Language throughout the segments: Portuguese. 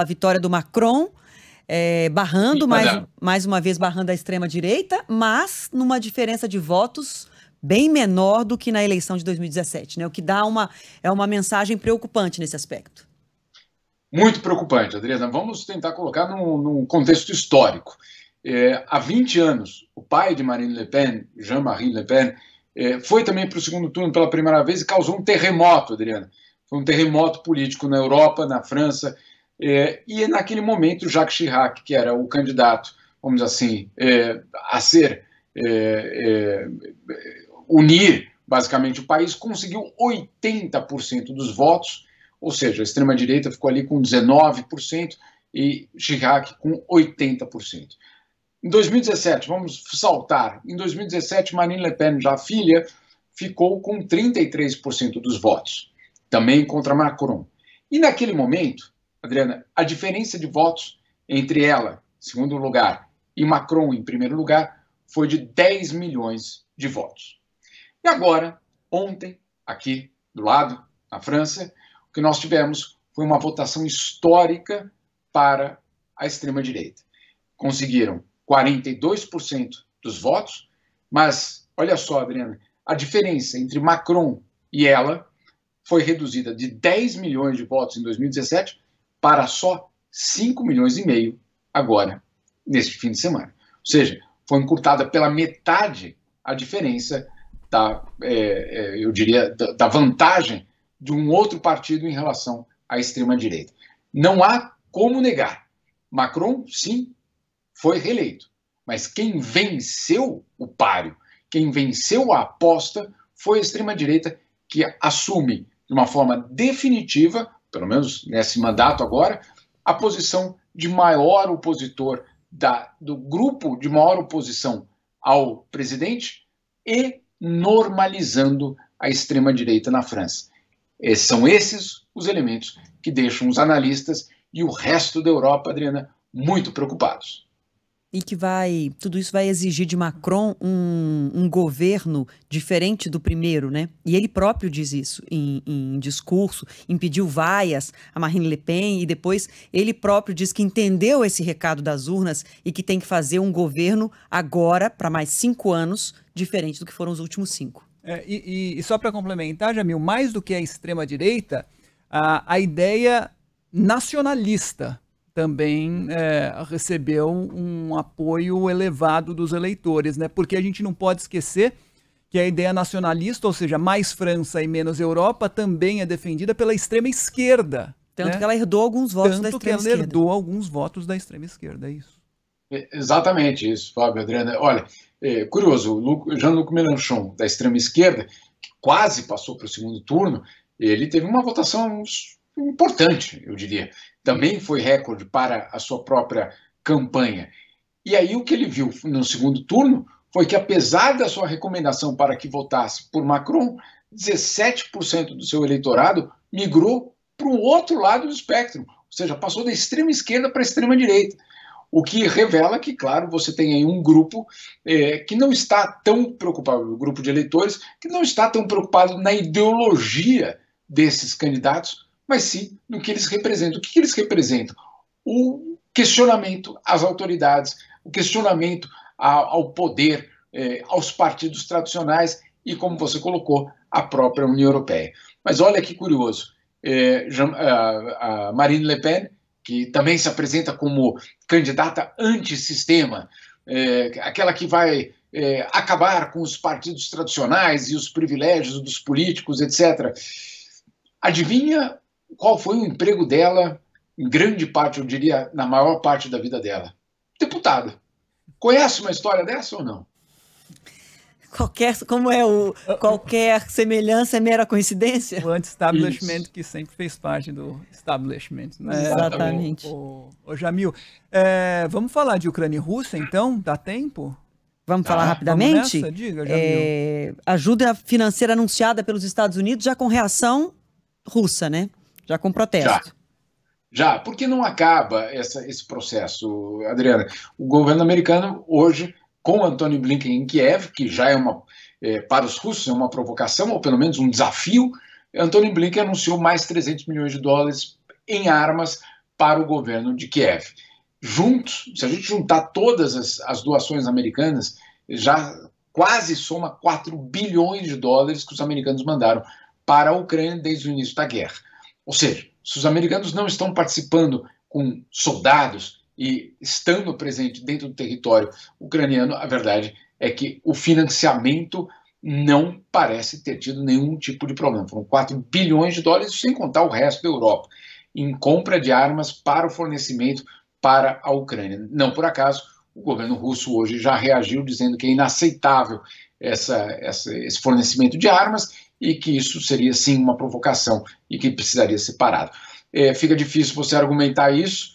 a vitória do Macron, barrando, mais uma vez barrando a extrema-direita, mas numa diferença de votos bem menor do que na eleição de 2017, né? O que dá uma mensagem preocupante nesse aspecto. Muito preocupante, Adriana. Vamos tentar colocar num contexto histórico. Há 20 anos, o pai de Marine Le Pen, Jean-Marie Le Pen, foi também para o segundo turno pela primeira vez e causou um terremoto, Adriana. Foi um terremoto político na Europa, na França, e naquele momento Jacques Chirac, que era o candidato, vamos dizer assim, a ser unir basicamente o país, conseguiu 80% dos votos, ou seja, a extrema-direita ficou ali com 19% e Chirac com 80%. Em 2017, vamos saltar, em 2017 Marine Le Pen, já filha, ficou com 33% dos votos, também contra Macron. E naquele momento, Adriana, a diferença de votos entre ela, em segundo lugar, e Macron, em primeiro lugar, foi de 10 milhões de votos. E agora, ontem, aqui do lado, na França, o que nós tivemos foi uma votação histórica para a extrema-direita. Conseguiram 42% dos votos, mas, olha só, Adriana, a diferença entre Macron e ela foi reduzida de 10 milhões de votos em 2017 para só 5 milhões e meio agora, neste fim de semana. Ou seja, foi encurtada pela metade a diferença eu diria, da vantagem de um outro partido em relação à extrema-direita. Não há como negar. Macron, sim, foi reeleito. Mas quem venceu o páreo, quem venceu a aposta, foi a extrema-direita, que assume de uma forma definitiva, pelo menos nesse mandato agora, a posição de maior opositor, do grupo de maior oposição ao presidente e normalizando a extrema-direita na França. São esses os elementos que deixam os analistas e o resto da Europa, Adriana, muito preocupados. E que tudo isso vai exigir de Macron um governo diferente do primeiro, né? E ele próprio diz isso em discurso, impediu vaias a Marine Le Pen e depois ele próprio diz que entendeu esse recado das urnas e que tem que fazer um governo agora, para mais 5 anos, diferente do que foram os últimos 5. E só para complementar, Jamil, mais do que a extrema-direita, a ideia nacionalista também recebeu um apoio elevado dos eleitores, né? Porque a gente não pode esquecer que a ideia nacionalista, ou seja, mais França e menos Europa, também é defendida pela extrema-esquerda. Tanto, né? Que ela herdou alguns votos da extrema-esquerda. Tanto que ela herdou alguns votos da extrema-esquerda, é isso. Exatamente isso, Fábio, Adriana. Olha, curioso, o Jean-Luc Mélenchon, da extrema-esquerda, que quase passou para o segundo turno, ele teve uma votação importante, eu diria. Também foi recorde para a sua própria campanha. E aí o que ele viu no segundo turno foi que, apesar da sua recomendação para que votasse por Macron, 17% do seu eleitorado migrou para o outro lado do espectro, ou seja, passou da extrema esquerda para a extrema direita. O que revela que, claro, você tem aí um grupo que não está tão preocupado, um grupo de eleitores que não está tão preocupado na ideologia desses candidatos, mas sim no que eles representam. O que eles representam? O questionamento às autoridades, o questionamento ao poder, aos partidos tradicionais e, como você colocou, à própria União Europeia. Mas olha que curioso, a Marine Le Pen, que também se apresenta como candidata antissistema, aquela que vai acabar com os partidos tradicionais e os privilégios dos políticos, etc. Adivinha qual foi o emprego dela, em grande parte, eu diria, na maior parte da vida dela? Deputada. Conhece uma história dessa ou não? Qualquer semelhança é mera coincidência? O anti-establishment que sempre fez parte do establishment. Né? Exatamente. Ô, Jamil, vamos falar de Ucrânia e Rússia, então? Dá tempo? Vamos falar rapidamente? Vamos nessa? Diga, Jamil. Ajuda financeira anunciada pelos Estados Unidos já com reação russa, né? Já com protesto. Já. Por que não acaba esse processo, Adriana? O governo americano hoje, com Antony Blinken em Kiev, que já para os russos é uma provocação, ou pelo menos um desafio, Antony Blinken anunciou mais 300 milhões de dólares em armas para o governo de Kiev. Juntos, se a gente juntar todas as doações americanas, já quase soma 4 bilhões de dólares que os americanos mandaram para a Ucrânia desde o início da guerra. Ou seja, se os americanos não estão participando com soldados e estando presente dentro do território ucraniano, a verdade é que o financiamento não parece ter tido nenhum tipo de problema. Foram 4 bilhões de dólares, sem contar o resto da Europa, em compra de armas para o fornecimento para a Ucrânia. Não por acaso, o governo russo hoje já reagiu dizendo que é inaceitável esse fornecimento de armas e que isso seria sim uma provocação e que precisaria ser parado. Fica difícil você argumentar isso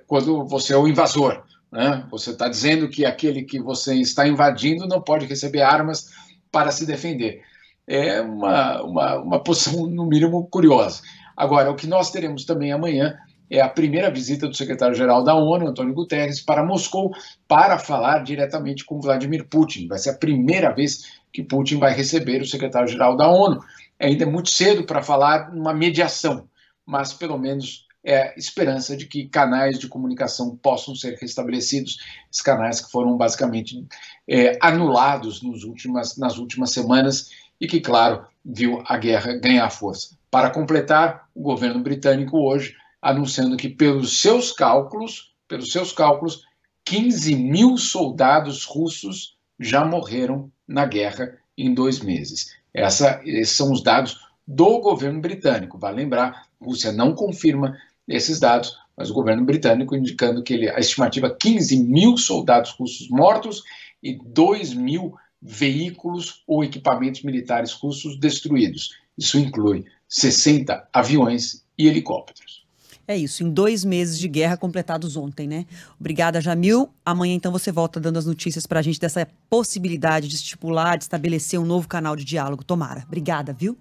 quando você é o invasor, né? Você está dizendo que aquele que você está invadindo não pode receber armas para se defender. É uma posição, no mínimo, curiosa. Agora, o que nós teremos também amanhã é a primeira visita do secretário-geral da ONU, Antônio Guterres, para Moscou, para falar diretamente com Vladimir Putin. Vai ser a primeira vez que Putin vai receber o secretário-geral da ONU. Ainda é muito cedo para falar numa mediação, mas pelo menos é esperança de que canais de comunicação possam ser restabelecidos, os canais que foram basicamente anulados nas últimas semanas e que, claro, viu a guerra ganhar força. Para completar, o governo britânico hoje anunciando que, pelos seus cálculos, 15 mil soldados russos já morreram na guerra em 2 meses. Esses são os dados do governo britânico. Vale lembrar, a Rússia não confirma esses dados, mas o governo britânico indicando que a estimativa é 15 mil soldados russos mortos e 2 mil veículos ou equipamentos militares russos destruídos. Isso inclui 60 aviões e helicópteros. É isso, em 2 meses de guerra completados ontem, né? Obrigada, Jamil. Amanhã, então, você volta dando as notícias pra gente dessa possibilidade de estipular, de estabelecer um novo canal de diálogo. Tomara. Obrigada, viu?